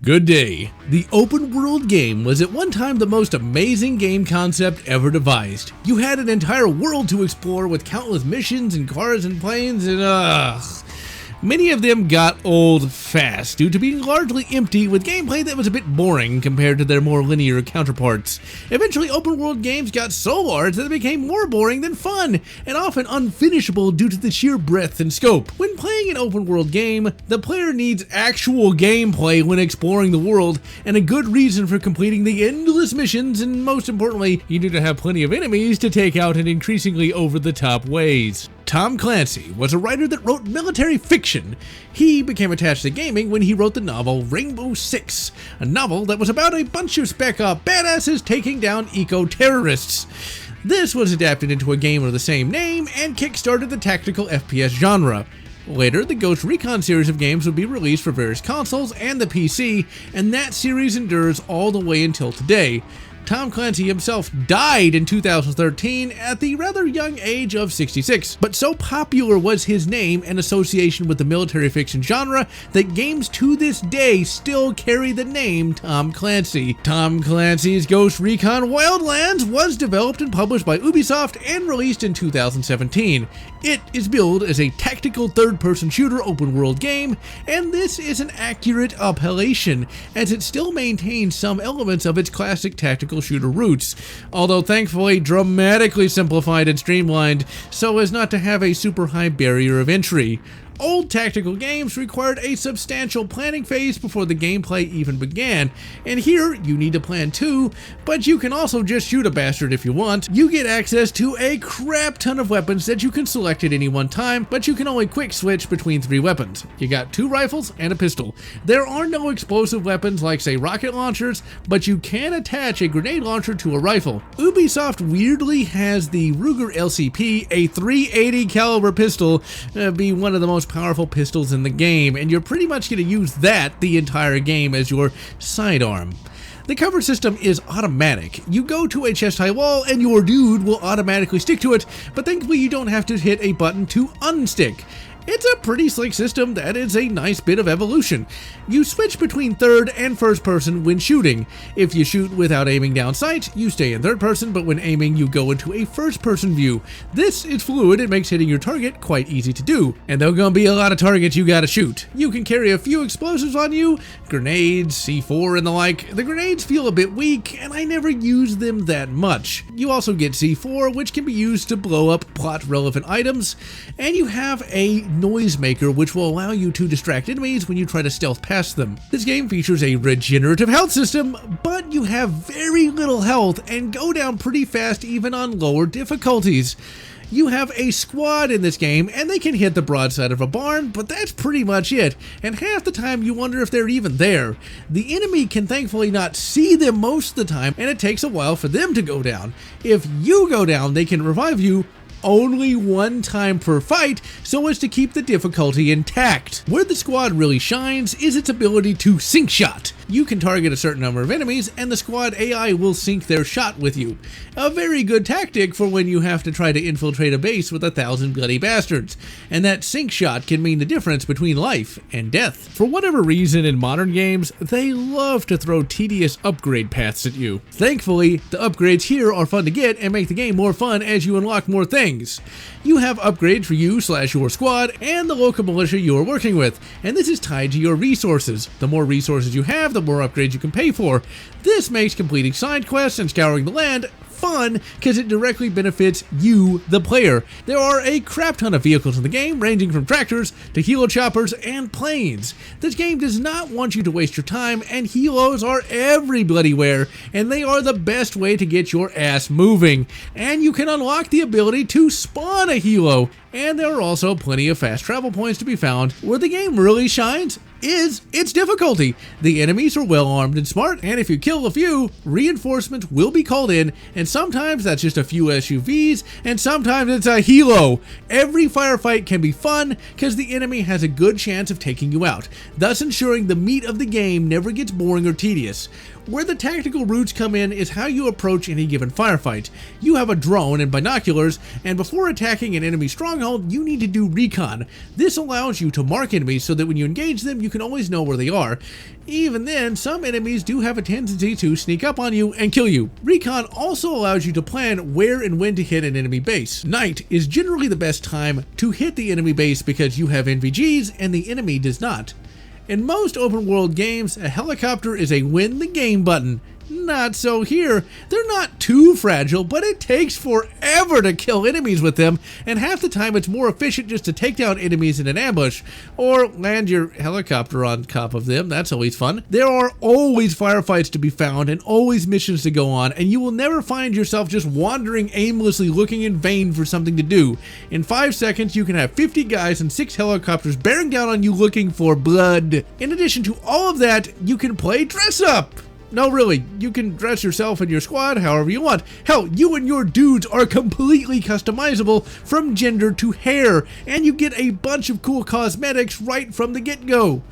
Good day. The open world game was at one time the most amazing game concept ever devised. You had an entire world to explore with countless missions and cars and planes and many of them got old fast due to being largely empty with gameplay that was a bit boring compared to their more linear counterparts. Eventually, open world games got so large that they became more boring than fun, and often unfinishable due to the sheer breadth and scope. When playing an open world game, the player needs actual gameplay when exploring the world, and a good reason for completing the endless missions, and most importantly, you need to have plenty of enemies to take out in increasingly over-the-top ways. Tom Clancy was a writer that wrote military fiction. He became attached to gaming when he wrote the novel Rainbow Six, a novel that was about a bunch of spec-op badasses taking down eco-terrorists. This was adapted into a game of the same name and kickstarted the tactical FPS genre. Later, the Ghost Recon series of games would be released for various consoles and the PC, and that series endures all the way until today. Tom Clancy himself died in 2013 at the rather young age of 66, but so popular was his name and association with the military fiction genre that games to this day still carry the name Tom Clancy. Tom Clancy's Ghost Recon Wildlands was developed and published by Ubisoft and released in 2017. It is billed as a tactical third-person shooter open-world game, and this is an accurate appellation, as it still maintains some elements of its classic tactical shooter roots, although thankfully dramatically simplified and streamlined so as not to have a super high barrier of entry. Old tactical games required a substantial planning phase before the gameplay even began, and here you need to plan too, but you can also just shoot a bastard if you want. You get access to a crap ton of weapons that you can select at any one time, but you can only quick switch between 3 weapons. You got 2 rifles and a pistol. There are no explosive weapons like say rocket launchers, but you can attach a grenade launcher to a rifle. Ubisoft weirdly has the Ruger LCP, a .380 caliber pistol, be one of the most powerful pistols in the game, and you're pretty much going to use that the entire game as your sidearm. The cover system is automatic. You go to a chest-high wall and your dude will automatically stick to it, but thankfully you don't have to hit a button to unstick. It's a pretty slick system that is a nice bit of evolution. You switch between third and first person when shooting. If you shoot without aiming down sight, you stay in third person, but when aiming you go into a first person view. This is fluid, it makes hitting your target quite easy to do. And there are gonna be a lot of targets you gotta shoot. You can carry a few explosives on you, grenades, C4 and the like. The grenades feel a bit weak, and I never use them that much. You also get C4, which can be used to blow up plot relevant items, and you have a noisemaker which will allow you to distract enemies when you try to stealth past them. This game features a regenerative health system, but you have very little health and go down pretty fast even on lower difficulties. You have a squad in this game, and they can hit the broadside of a barn, but that's pretty much it, and half the time you wonder if they're even there. The enemy can thankfully not see them most of the time, and it takes a while for them to go down. If you go down, they can revive you only one time per fight so as to keep the difficulty intact. Where the squad really shines is its ability to sync shot. You can target a certain number of enemies and the squad AI will sync their shot with you. A very good tactic for when you have to try to infiltrate a base with 1,000 bloody bastards, and that sync shot can mean the difference between life and death. For whatever reason in modern games, they love to throw tedious upgrade paths at you. Thankfully, the upgrades here are fun to get and make the game more fun as you unlock more things. You have upgrades for you/your squad and the local militia you are working with, and this is tied to your resources. The more resources you have, the more upgrades you can pay for. This makes completing side quests and scouring the land fun because it directly benefits you, the player. There are a crap ton of vehicles in the game, ranging from tractors to helo choppers and planes. This game does not want you to waste your time, and helos are every bloody where, and they are the best way to get your ass moving. And you can unlock the ability to spawn a helo, and there are also plenty of fast travel points to be found. Where the game really shines is its difficulty. The enemies are well armed and smart, and if you kill a few, reinforcements will be called in, and sometimes that's just a few SUVs, and sometimes it's a helo. Every firefight can be fun because the enemy has a good chance of taking you out, thus ensuring the meat of the game never gets boring or tedious. Where the tactical routes come in is how you approach any given firefight. You have a drone and binoculars, and before attacking an enemy stronghold, you need to do recon. This allows you to mark enemies so that when you engage them, you can always know where they are. Even then, some enemies do have a tendency to sneak up on you and kill you. Recon also allows you to plan where and when to hit an enemy base. Night is generally the best time to hit the enemy base because you have NVGs and the enemy does not. In most open world games, a helicopter is a win the game button. Not so here. They're not too fragile, but it takes forever to kill enemies with them, and half the time it's more efficient just to take down enemies in an ambush, or land your helicopter on top of them. That's always fun. There are always firefights to be found and always missions to go on, and you will never find yourself just wandering aimlessly looking in vain for something to do. In 5 seconds, you can have 50 guys and 6 helicopters bearing down on you looking for blood. In addition to all of that, you can play dress up. No, really, you can dress yourself and your squad however you want. Hell, you and your dudes are completely customizable from gender to hair, and you get a bunch of cool cosmetics right from the get-go.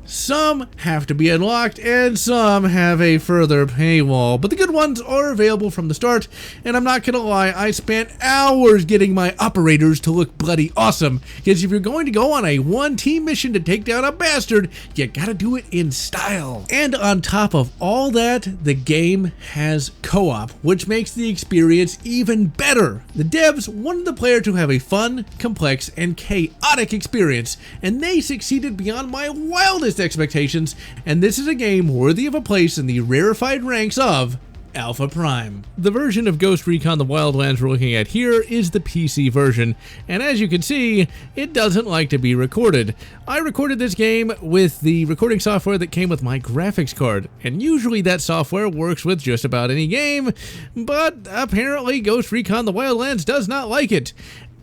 Some have to be unlocked, and some have a further paywall, but the good ones are available from the start, and I'm not gonna lie, I spent hours getting my operators to look bloody awesome, because if you're going to go on a one-team mission to take down a bastard, you gotta do it in style. And on top of all that, the game has co-op, which makes the experience even better. The devs wanted the player to have a fun, complex, and chaotic experience, and they succeeded beyond my wildest expectations, and this is a game worthy of a place in the rarefied ranks of Alpha Prime. The version of Ghost Recon the Wildlands we're looking at here is the PC version, and as you can see, it doesn't like to be recorded. I recorded this game with the recording software that came with my graphics card, and usually that software works with just about any game, but apparently Ghost Recon the Wildlands does not like it.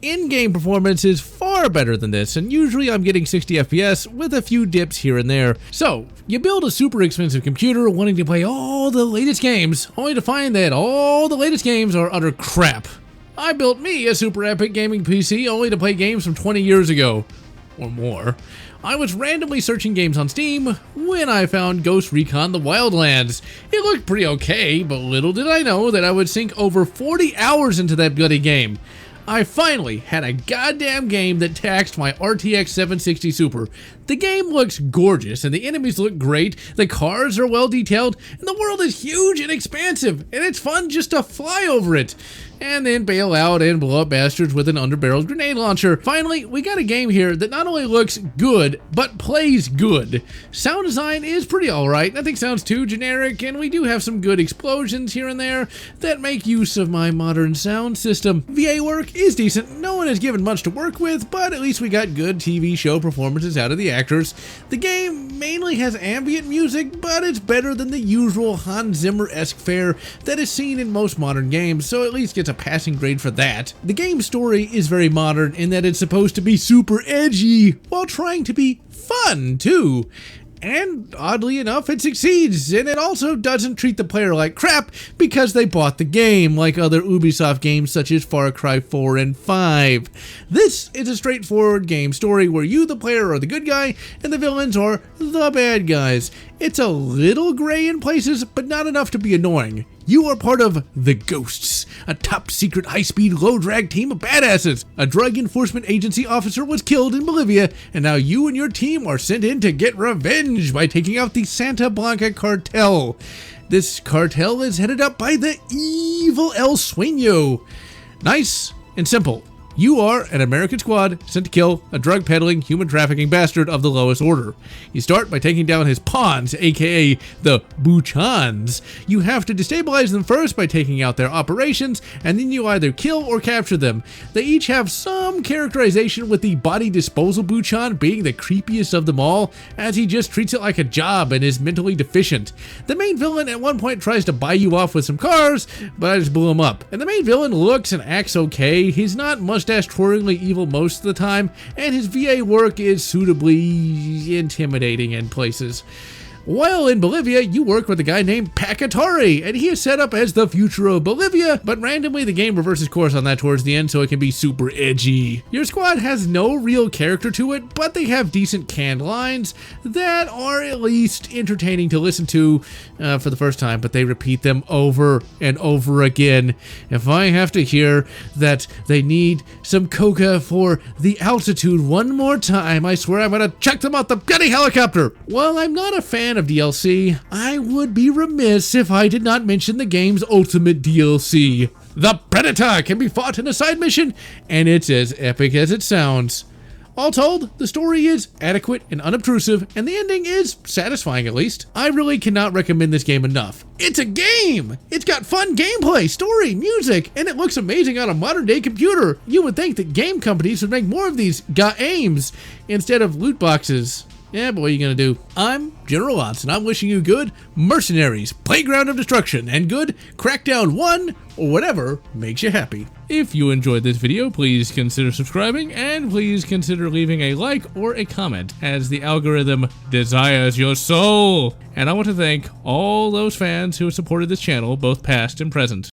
In-game performance is far better than this, and usually I'm getting 60 FPS with a few dips here and there. So, you build a super expensive computer wanting to play all the latest games, only to find that all the latest games are utter crap. I built me a super epic gaming PC only to play games from 20 years ago, or more. I was randomly searching games on Steam when I found Ghost Recon the Wildlands. It looked pretty okay, but little did I know that I would sink over 40 hours into that bloody game. I finally had a goddamn game that taxed my RTX 760 Super. The game looks gorgeous, and the enemies look great, the cars are well detailed, and the world is huge and expansive, and it's fun just to fly over it. And then bail out and blow up bastards with an underbarreled grenade launcher. Finally, we got a game here that not only looks good, but plays good. Sound design is pretty alright, nothing sounds too generic, and we do have some good explosions here and there that make use of my modern sound system. VA work is decent, no one is given much to work with, but at least we got good TV show performances out of the actors. The game mainly has ambient music, but it's better than the usual Hans Zimmer-esque fare that is seen in most modern games, so at least gets a passing grade for that. The game's story is very modern in that it's supposed to be super edgy while trying to be fun too. And oddly enough, it succeeds, and it also doesn't treat the player like crap because they bought the game, like other Ubisoft games such as Far Cry 4 and 5. This is a straightforward game story where you, the player, are the good guy, and the villains are the bad guys. It's a little gray in places, but not enough to be annoying. You are part of the Ghosts, a top-secret, high-speed, low-drag team of badasses. A drug enforcement agency officer was killed in Bolivia, and now you and your team are sent in to get revenge by taking out the Santa Blanca cartel. This cartel is headed up by the evil El Sueño. Nice and simple. You are an American squad sent to kill a drug-peddling, human-trafficking bastard of the lowest order. You start by taking down his pawns, aka the Buchans. You have to destabilize them first by taking out their operations, and then you either kill or capture them. They each have some characterization, with the body disposal Buchan being the creepiest of them all, as he just treats it like a job and is mentally deficient. The main villain at one point tries to buy you off with some cars, but I just blew him up. And the main villain looks and acts okay. He's not mustache-twirlingly evil most of the time, and his VA work is suitably intimidating in places. While in Bolivia, you work with a guy named Pakatari, and he is set up as the future of Bolivia, but randomly the game reverses course on that towards the end so it can be super edgy. Your squad has no real character to it, but they have decent canned lines that are at least entertaining to listen to for the first time, but they repeat them over and over again. If I have to hear that they need some coca for the altitude one more time, I swear I'm gonna check them out the bloody helicopter. While I'm not a fan of DLC, I would be remiss if I did not mention the game's ultimate DLC. The Predator can be fought in a side mission, and it's as epic as it sounds. All told, the story is adequate and unobtrusive, and the ending is satisfying at least. I really cannot recommend this game enough. It's a game! It's got fun gameplay, story, music, and it looks amazing on a modern day computer. You would think that game companies would make more of these games instead of loot boxes. Yeah, but what are you gonna do? I'm GeneralLotz, and I'm wishing you good Mercenaries, Playground of Destruction, and good Crackdown 1, or whatever makes you happy. If you enjoyed this video, please consider subscribing, and please consider leaving a like or a comment, as the algorithm desires your soul. And I want to thank all those fans who have supported this channel, both past and present.